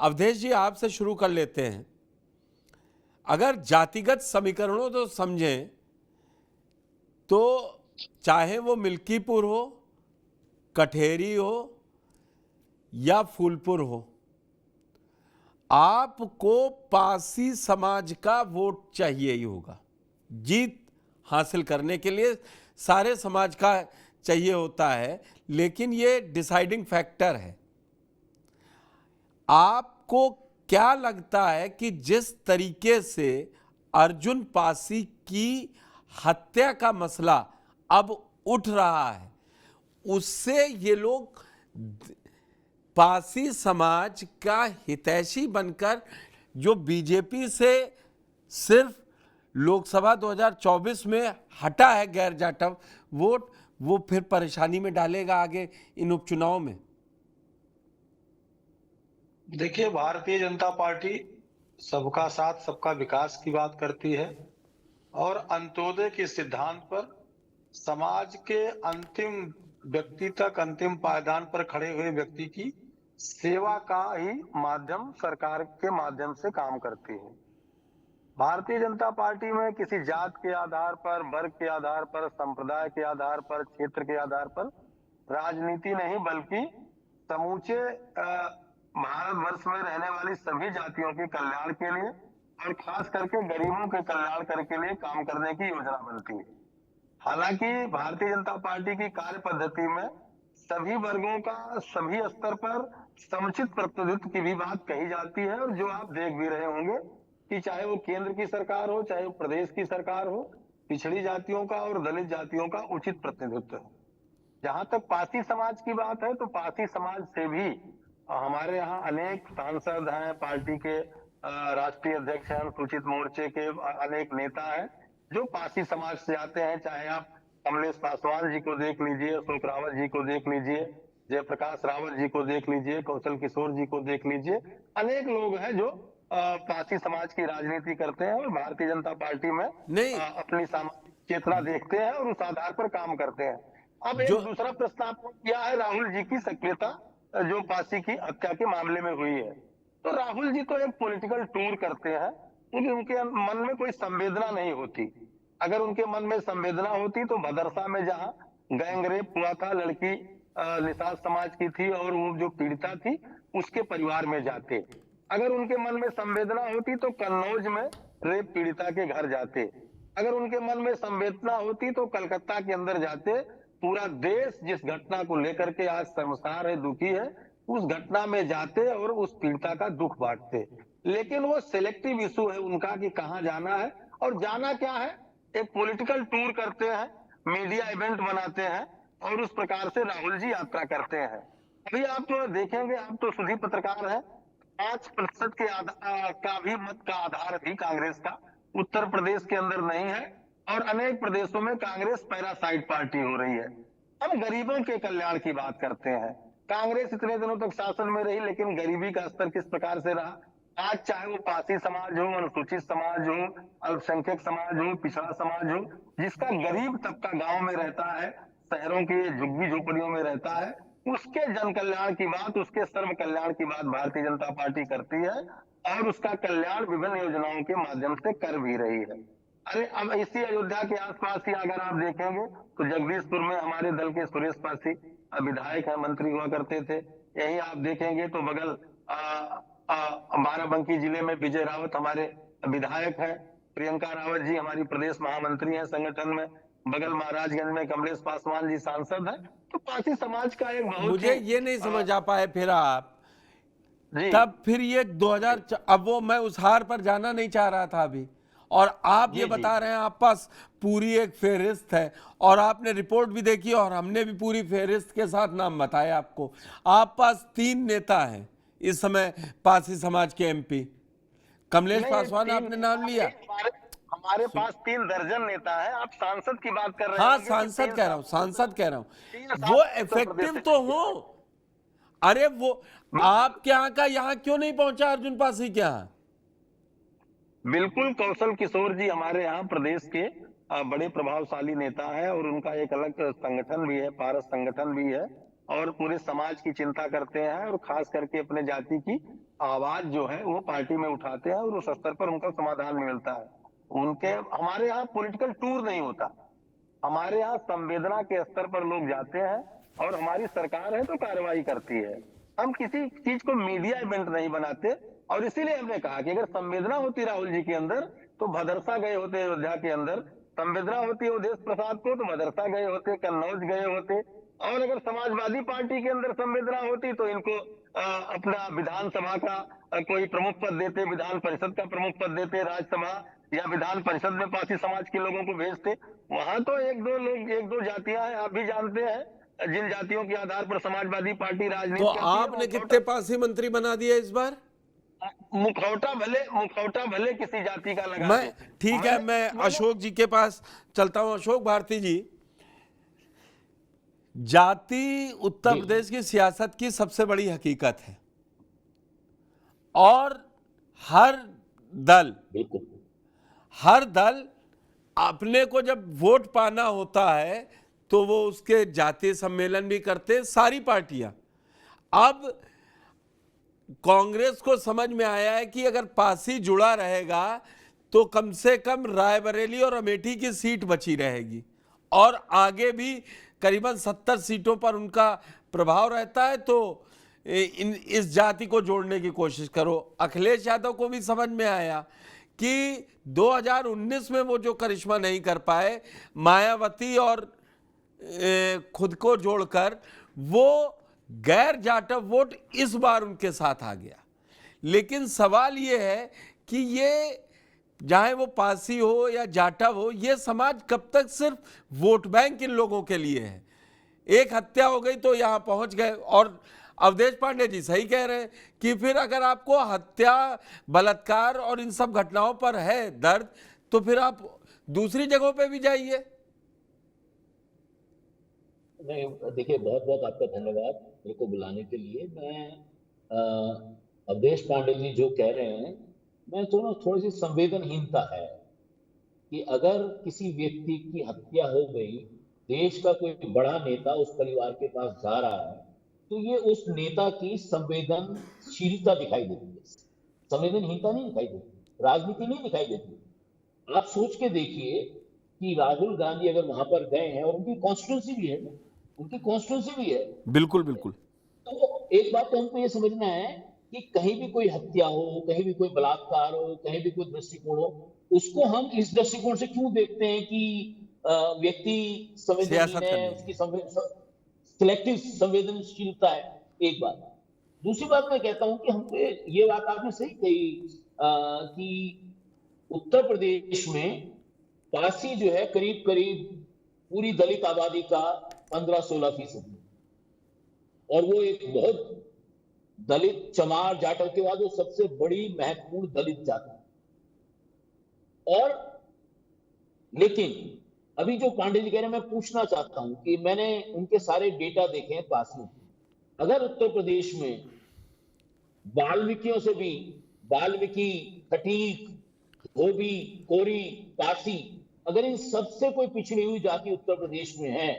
अवधेश जी, आपसे शुरू कर लेते हैं। अगर जातिगत समीकरणों तो समझें तो चाहे वो मिल्कीपुर हो, कठेरी हो या फूलपुर हो, आपको पासी समाज का वोट चाहिए ही होगा। जीत हासिल करने के लिए सारे समाज का चाहिए होता है, लेकिन ये डिसाइडिंग फैक्टर है। आपको क्या लगता है कि जिस तरीके से अर्जुन पासी की हत्या का मसला अब उठ रहा है, उससे ये लोग पासी समाज का हितैषी बनकर जो बीजेपी से सिर्फ लोकसभा 2024 में हटा है गैर जाटव वोट, वो फिर परेशानी में डालेगा आगे इन उपचुनाव में? देखिए, भारतीय जनता पार्टी सबका साथ सबका विकास की बात करती है और अंत्योदय के सिद्धांत पर समाज के अंतिम व्यक्ति तक, अंतिम पायदान पर खड़े हुए व्यक्ति की सेवा का ही माध्यम सरकार के माध्यम से काम करती है। भारतीय जनता पार्टी में किसी जात के आधार पर, वर्ग के आधार पर, संप्रदाय के आधार पर, क्षेत्र के आधार पर राजनीति नहीं, बल्कि समूचे भारतवर्ष में रहने वाली सभी जातियों के कल्याण के लिए और खास करके गरीबों के कल्याण के लिए काम करने की योजना बनती है। हालांकि भारतीय जनता पार्टी की कार्य पद्धति में सभी वर्गों का सभी स्तर पर समुचित प्रतिनिधित्व की भी बात कही जाती है, और जो आप देख भी रहे होंगे कि चाहे वो केंद्र की सरकार हो, चाहे वो प्रदेश की सरकार हो, पिछड़ी जातियों का और दलित जातियों का उचित प्रतिनिधित्व है। जहां तक पासी समाज की बात है, तो पासी समाज से भी हमारे यहाँ अनेक सांसद हैं, पार्टी के राष्ट्रीय अध्यक्ष हैं, अनुसूचित मोर्चे के अनेक नेता हैं जो पासी समाज से आते हैं। चाहे आप कमलेश पासवान जी को देख लीजिए, अशोक रावत जी को देख लीजिए, जयप्रकाश रावत जी को देख लीजिए, कौशल किशोर जी को देख लीजिए, अनेक लोग हैं जो पासी समाज की राजनीति करते हैं और भारतीय जनता पार्टी में नहीं, अपनी सामाजिक चेतना देखते हैं और उस आधार पर काम करते हैं। अब एक दूसरा प्रश्न आपने किया है राहुल जी की सक्रियता जो पासी की हत्या के मामले में हुई है। तो राहुल जी तो एक पॉलिटिकल टूर करते हैं, क्योंकि उनके मन में कोई संवेदना नहीं होती। अगर उनके मन में संवेदना होती तो भदरसा में जहां गैंग रेप हुआ था, लड़की निषाद समाज की थी और वो जो पीड़िता थी उसके परिवार में जाते। अगर उनके मन में संवेदना होती तो कन्नौज में रेप पीड़िता के घर जाते। अगर उनके मन में संवेदना होती तो कलकत्ता के अंदर जाते। पूरा देश जिस घटना को लेकर के आज शर्मसार है, दुखी है, उस घटना में जाते और उस पीड़िता का दुख बांटते। लेकिन वो सिलेक्टिव इशू है उनका कि कहां जाना है, और जाना क्या है, एक पॉलिटिकल टूर करते हैं, मीडिया इवेंट बनाते हैं और उस प्रकार से राहुल जी यात्रा करते हैं। अभी आप तो देखेंगे, आप तो सुधी पत्रकार हैं, 5% का भी मत का आधार भी कांग्रेस का उत्तर प्रदेश के अंदर नहीं है और अनेक प्रदेशों में कांग्रेस पैरासाइड पार्टी हो रही है। हम गरीबों के कल्याण की बात करते हैं। कांग्रेस इतने दिनों तक शासन में रही, लेकिन गरीबी का स्तर किस प्रकार से रहा? आज चाहे वो पासी समाज हो, अनुसूचित समाज हो, अल्पसंख्यक समाज हो, पिछड़ा समाज हो, जिसका गरीब तबका गांव में रहता है, शहरों के झुग्गी झोपड़ियों में रहता है, उसके जन कल्याण की बात, उसके सर्व कल्याण की बात भारतीय जनता पार्टी करती है और उसका कल्याण विभिन्न योजनाओं के माध्यम से कर भी रही है। अरे अब इसी अयोध्या के आसपास ही अगर आप देखेंगे तो जगदीशपुर में हमारे दल के सुरेश पासी विधायक है, मंत्री हुआ करते थे। यही आप देखेंगे तो बगल बाराबंकी जिले में विजय रावत हमारे विधायक है, प्रियंका रावत जी हमारी प्रदेश महामंत्री है संगठन में, बगल महाराजगंज में कमलेश पासवान जी सांसद है। तो पासी समाज का एक बहुत मुझे ये नहीं समझ आ पाए फिर आप जी तब फिर ये 2000, अब वो मैं उस हार पर जाना नहीं चाह रहा था अभी, और आप ये बता रहे हैं आप पास पूरी एक फेहरिस्त है और आपने रिपोर्ट भी देखी और हमने भी पूरी फेहरिस्त के साथ नाम बताए आपको। आप पास 3 नेता हैं इस समय पासी समाज के एमपी। कमलेश पासवान आपने नाम लिया, हमारे पास 3 दर्जन नेता है। आप सांसद की बात कर रहे हैं? हाँ सांसद कह रहा हूं, सांसद कह रहा हूं, वो इफेक्टिव तो हो। अरे वो आपके यहाँ का यहाँ क्यों नहीं पहुंचा अर्जुन पासी के यहाँ? बिल्कुल, कौशल किशोर जी हमारे यहाँ प्रदेश के बड़े प्रभावशाली नेता है और उनका एक अलग संगठन भी है, पारस संगठन भी है, और पूरे समाज की चिंता करते हैं और खास करके अपने जाति की आवाज जो है वो पार्टी में उठाते हैं और उस स्तर पर उनका समाधान मिलता है। उनके हमारे यहाँ पॉलिटिकल टूर नहीं होता, हमारे यहाँ संवेदना के स्तर पर लोग जाते हैं और हमारी सरकार है तो कार्रवाई करती है। हम किसी चीज को मीडिया इवेंट नहीं बनाते और इसीलिए हमने कहा कि अगर संवेदना होती राहुल जी के अंदर तो भदरसा गए होते अयोध्या के अंदर, संवेदना होती है उदेश प्रसाद को तो भदरसा गए होते, कन्नौज गए होते, और अगर समाजवादी पार्टी के अंदर संवेदना होती तो इनको अपना विधानसभा का कोई प्रमुख पद देते, विधान परिषद का प्रमुख पद देते, राज्यसभा या विधान परिषद में पासी समाज के लोगों को भेजते। वहां तो एक दो लोग, एक दो जातियां हैं, आप भी जानते हैं, जिन जातियों के आधार पर समाजवादी पार्टी तो राजनीति करती है। आपने कितने पासी मंत्री बना दिए इस बार? मुखौटा भले किसी जाति का लगा मैं दे। ठीक है, मैं अशोक जी के पास चलता हूं। अशोक भारती जी, जाति उत्तर प्रदेश की सियासत की सबसे बड़ी हकीकत है और हर दल अपने को जब वोट पाना होता है तो वो उसके जातीय सम्मेलन भी करते हैं, सारी पार्टियां। अब कांग्रेस को समझ में आया है कि अगर पासी जुड़ा रहेगा तो कम से कम रायबरेली और अमेठी की सीट बची रहेगी और आगे भी करीबन 70 सीटों पर उनका प्रभाव रहता है। तो इस जाति को जोड़ने की कोशिश करो। अखिलेश यादव को भी समझ में आया कि 2019 में वो जो करिश्मा नहीं कर पाए, मायावती और खुद को जोड़कर, वो गैर जाटव वोट इस बार उनके साथ आ गया। लेकिन सवाल ये है कि ये चाहे वो पासी हो या जाटव हो, ये समाज कब तक सिर्फ वोट बैंक इन लोगों के लिए है? एक हत्या हो गई तो यहां पहुंच गए। और अवधेश पांडे जी सही कह रहे हैं कि फिर अगर आपको हत्या, बलात्कार और इन सब घटनाओं पर है दर्द, तो फिर आप दूसरी जगहों पे भी जाइए। नहीं, देखिए, बहुत बहुत आपका धन्यवाद मेरे को बुलाने के लिए। मैं अवधेश पांडे जी जो कह रहे हैं, मैं थोड़ी सी संवेदनहीनता है कि अगर किसी व्यक्ति की हत्या हो गई, देश का कोई बड़ा नेता उस परिवार के पास जा रहा है, तो ये उस नेता की संवेदनशीलता दिखाई देती है, संवेदनहीनता नहीं दिखाई देती, राजनीति नहीं दिखाई देती। आप सोच के देखिए कि राहुल गांधी अगर वहां पर गए हैं और उनकी कॉन्स्टिट्यूंसी भी है, उनकी कॉन्स्टिट्यूंसी भी है, बिल्कुल बिल्कुल, तो एक बात तो हमको ये समझना है कि कहीं भी कोई हत्या हो, कहीं भी कोई बलात्कार हो, कहीं भी कोई दृष्टिकोण हो, उसको हम इस दृष्टिकोण से क्यों देखते हैं कि व्यक्ति संवेदनहीन है, उसकी सिलेक्टिव संवेदनशीलता है। एक बात। दूसरी बात मैं कहता हूं कि हमको ये बात आपने सही कही कि उत्तर प्रदेश में पासी जो है करीब करीब पूरी दलित आबादी का 15-16%, और वो एक बहुत दलित, चमार, जाटव के बाद वो सबसे बड़ी महत्वपूर्ण दलित जाति। और लेकिन अभी जो पांडे जी कह रहे हैं, मैं पूछना चाहता हूं कि मैंने उनके सारे डेटा देखे हैं पासियों के। अगर उत्तर प्रदेश में वाल्मीकियों से भी, वाल्मीकि, खटीक, धोबी, कोरी, पासी, अगर इन सबसे कोई पिछड़ी हुई जाति उत्तर प्रदेश में है,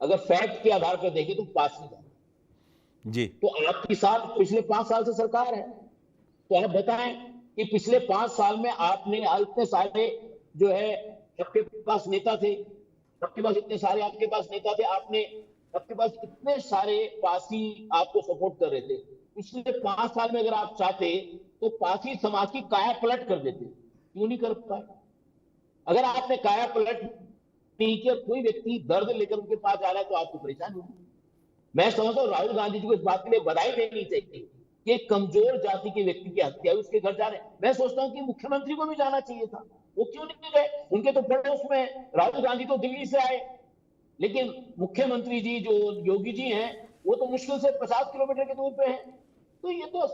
अगर फैक्ट के आधार पर देखें तो पासी जाति जी। तो आपकी साथ पिछले 5 साल से सरकार है, तो आप बताएं कि पिछले 5 साल में आपने इतने सारे जो है आपके पास नेता थे, आपके पास इतने सारे आपके पास नेता थे, आपके पास इतने सारे पासी आपको सपोर्ट कर रहे थे। पिछले 5 साल में अगर आप चाहते तो पासी समाज की काया पलट कर देते, क्यों नहीं कर पाए? अगर आपने काया पलट नहीं किया, कोई व्यक्ति दर्द लेकर उनके पास आ रहा है तो आपको परेशानी होगी। मैं समझता हूं राहुल गांधी जी को इस बात के लिए बधाई देनी चाहिए कि एक कमजोर जाति के व्यक्ति की हत्या हुई, उसके घर जा रहे हैं। मैं सोचता हूं कि मुख्यमंत्री को भी जाना चाहिए था, वो क्यों नहीं गए? उनके तो पड़ोस में राहुल गांधी तो दिल्ली से आए, लेकिन मुख्यमंत्री जी जो योगी जी हैं वो तो मुश्किल से 50 किलोमीटर के दूर पे हैं। तो ये तो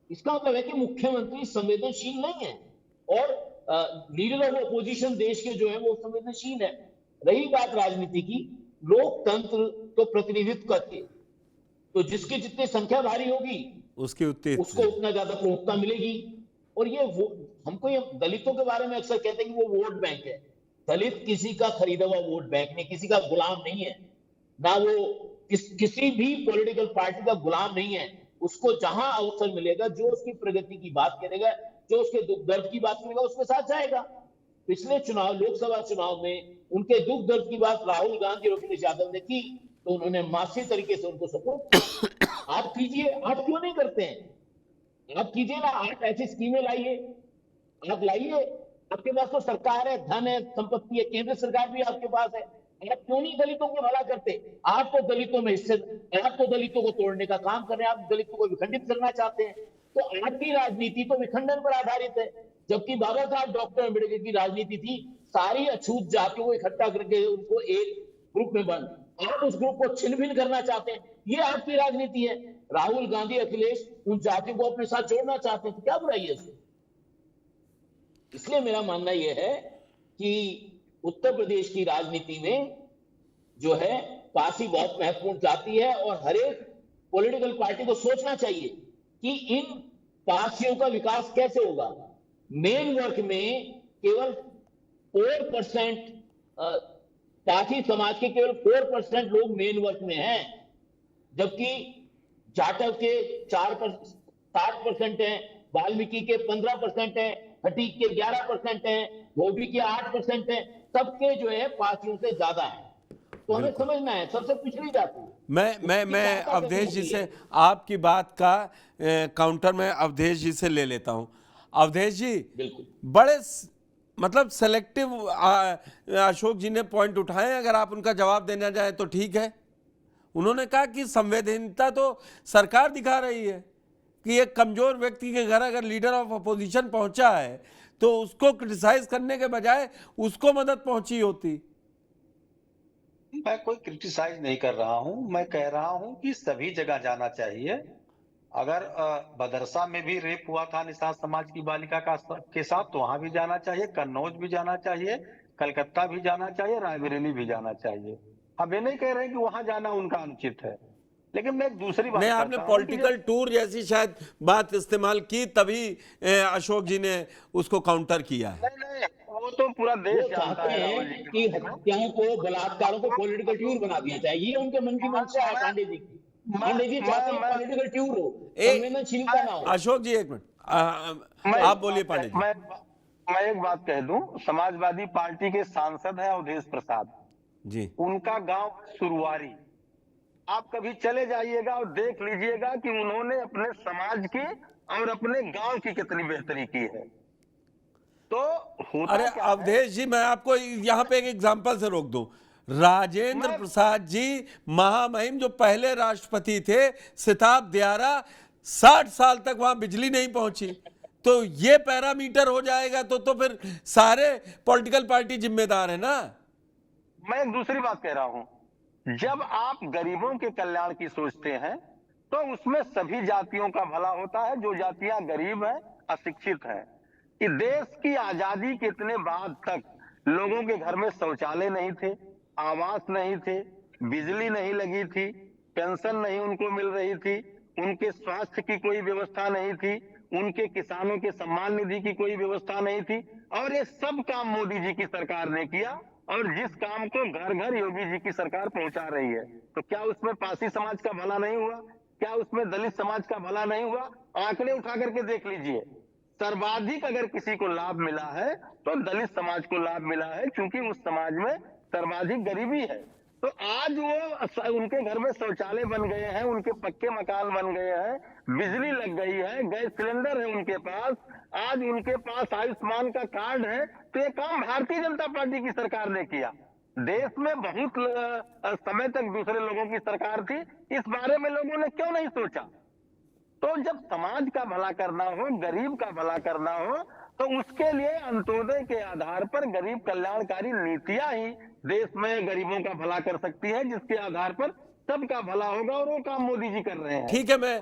इसका मतलब है कि मुख्यमंत्री संवेदनशील नहीं है और लीडर ऑफ अपोजिशन देश के जो है वो संवेदनशील है। रही बात राजनीति की, लोकतंत्र तो प्रतिनिधित्व करते, तो जिसकी जितनी संख्या भारी होगी उसको उतना ज्यादा प्रमुखता मिलेगी। और ये हमको ये दलितों के बारे में अक्सर कहते हैं कि वो वोट बैंक है। दलित किसी का खरीदा हुआ वोट बैंक नहीं, किसी का गुलाम नहीं है, ना वो किसी भी पॉलिटिकल पार्टी का गुलाम नहीं है। उसको जहां अवसर मिलेगा, जो उसकी प्रगति की बात करेगा, जो उसके दुख दर्द की बात करेगा, उसके साथ जाएगा। पिछले चुनाव, लोकसभा चुनाव में उनके दुख दर्द की बात राहुल गांधी और अखिलेश यादव ने की, तो उन्होंने मासी तरीके से उनको सपोर्ट किया। आप कीजिए, आप क्यों नहीं करते हैं? आप कीजिए ना, आप ऐसी स्कीमें लाइए, आप लाइए। आपके पास तो सरकार है, धन है, संपत्ति है, केंद्र सरकार भी आपके पास है। आप क्यों नहीं दलितों को भला करते? आप तो दलितों में हिस्से, आप तो दलितों को तोड़ने का काम कर रहे हैं, आप दलितों को विखंडित करना चाहते हैं। तो आपकी राजनीति तो विखंडन पर आधारित है, जबकि बाबा साहब डॉक्टर अम्बेडकर की राजनीति थी सारी अछूत जातियों को इकट्ठा करके उनको एक ग्रुप में बंद। आप उस ग्रुप को छिन्न भिन्न करना चाहते हैं, ये आपकी राजनीति है। राहुल गांधी, अखिलेश उन जातियों को अपने साथ जोड़ना चाहते हैं, तो क्या बुराई है इसमें? इसलिए मेरा मानना यह है कि उत्तर प्रदेश की राजनीति में जो है पार्टी बहुत महत्वपूर्ण जाती है, और हर एक पॉलिटिकल पार्टी को सोचना चाहिए कि इन पार्टियों का विकास कैसे होगा। मेन वर्क में केवल 4% पार्टी समाज के केवल 4% लोग मेन वर्क में हैं, जबकि जाटव के 60% हैं, वाल्मीकि के 15% हैं, खटीक के 11% हैं, धोबी के 8% हैं, सबके जो है पार्टियों से ज्यादा है। तो हमें समझना है, सबसे पिछड़ी जाती है। मैं अवधेश जी से आपकी बात का काउंटर में अवधेश जी से ले लेता हूं। अवधेश जी, बिल्कुल बड़े मतलब सेलेक्टिव अशोक जी ने पॉइंट उठाए, अगर आप उनका जवाब देना चाहे तो ठीक है। उन्होंने कहा कि संवेदनशीलता तो सरकार दिखा रही है कि एक कमजोर व्यक्ति के घर अगर लीडर ऑफ अपोजिशन पहुंचा है तो उसको क्रिटिसाइज करने के बजाय उसको मदद पहुंची होती। मैं कोई क्रिटिसाइज नहीं कर रहा हूं, मैं कह रहा हूं कि सभी जगह जाना चाहिए। अगर बदरसा में भी रेप हुआ था निषाद समाज की बालिका के साथ, तो वहां भी जाना चाहिए, कन्नौज भी जाना चाहिए, कलकत्ता भी जाना चाहिए, रायबरेली भी जाना चाहिए। हम ये नहीं कह रहे कि वहां जाना उनका अनुचित है, लेकिन मैं एक दूसरी बात नहीं, आपने पॉलिटिकल टूर जैसी शायद बात इस्तेमाल की, तभी अशोक जी ने उसको काउंटर किया है। नहीं, वो तो पूरा देश जानता चाहते है हैं कि हत्याओं को, बलात्कारों को पॉलिटिकल टूर बना दिया जाए, ये उनके मन की मंशा है पांडे जी की। पांडे जी चाहते हैं पॉलिटिकल टूर हो, संवेदनशीलता ना हो। अशोक जी एक मिनट, आप बोलिए पांडे जी। मैं एक बात कह दूं, समाजवादी पार्टी के सांसद हैं अवधेश प्रसाद जी, उनका गांव सुरवारी। आप कभी चले जाइएगा और देख लीजिएगा कि उन्होंने अपने समाज की और अपने गांव की कितनी बेहतरी की है। तो होता अरे क्या अवधेश जी, मैं आपको यहाँ पे एक एग्जांपल से रोक दूं। राजेंद्र प्रसाद जी महामहिम जो पहले राष्ट्रपति थे, सिताब दियारा, 60 साल तक वहां बिजली नहीं पहुंची। तो ये पैरामीटर हो जाएगा तो फिर सारे पॉलिटिकल पार्टी जिम्मेदार है ना। मैं एक दूसरी बात कह रहा हूं, जब आप गरीबों के कल्याण की सोचते हैं तो उसमें सभी जातियों का भला होता है। जो जातियां गरीब हैं, अशिक्षित हैं, कि देश की आजादी के इतने बाद तक लोगों के घर में शौचालय नहीं थे, आवास नहीं थे, बिजली नहीं लगी थी, पेंशन नहीं उनको मिल रही थी, उनके स्वास्थ्य की कोई व्यवस्था नहीं थी, उनके किसानों के सम्मान निधि की कोई व्यवस्था नहीं थी। और ये सब काम मोदी जी की सरकार ने किया, और जिस काम को घर घर योगी जी की सरकार पहुंचा रही है। तो क्या उसमें पासी समाज का भला नहीं हुआ? क्या उसमें दलित समाज का भला नहीं हुआ? आंकड़े उठा करके देख लीजिए। सर्वाधिक अगर किसी को लाभ मिला है तो दलित समाज को लाभ मिला है, क्योंकि उस समाज में सर्वाधिक गरीबी है। तो आज वो उनके घर में शौचालय बन गए हैं, उनके पक्के मकान बन गए हैं, बिजली लग गई है, गैस सिलेंडर है उनके पास, आज उनके पास आयुष्मान का कार्ड है। तो ये काम भारतीय जनता पार्टी की सरकार ने किया। देश में बहुत समय तक दूसरे लोगों की सरकार थी, इस बारे में लोगों ने क्यों नहीं सोचा? तो जब समाज का भला करना हो, गरीब का भला करना हो, तो उसके लिए अंत्योदय के आधार पर गरीब कल्याणकारी नीतियां ही देश में गरीबों का भला कर सकती है, जिसके आधार पर सबका भला होगा। और वो काम मोदी जी कर रहे हैं। ठीक है, मैं